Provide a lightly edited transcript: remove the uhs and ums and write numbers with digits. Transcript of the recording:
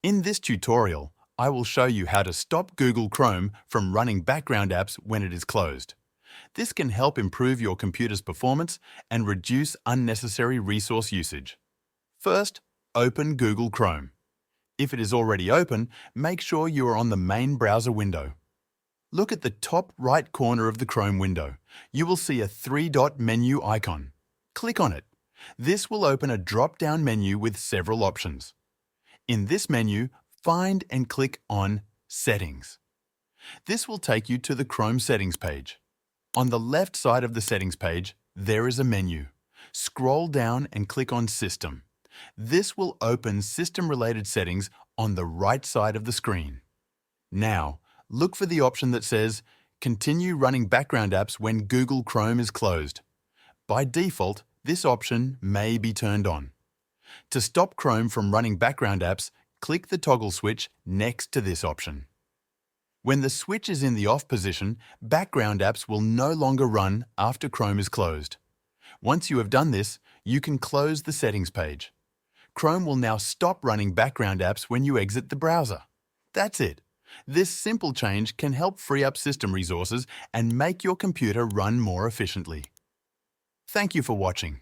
In this tutorial, I will show you how to stop Google Chrome from running background apps when it is closed. This can help improve your computer's performance and reduce unnecessary resource usage. First, open Google Chrome. If it is already open, make sure you are on the main browser window. Look at the top right corner of the Chrome window. You will see a three-dot menu icon. Click on it. This will open a drop-down menu with several options. In this menu, find and click on Settings. This will take you to the Chrome settings page. On the left side of the settings page, there is a menu. Scroll down and click on System. This will open system-related settings on the right side of the screen. Now, look for the option that says Continue running background apps when Google Chrome is closed. By default, this option may be turned on. To stop Chrome from running background apps, click the toggle switch next to this option. When the switch is in the off position, background apps will no longer run after Chrome is closed. Once you have done this, you can close the settings page. Chrome will now stop running background apps when you exit the browser. That's it. This simple change can help free up system resources and make your computer run more efficiently. Thank you for watching.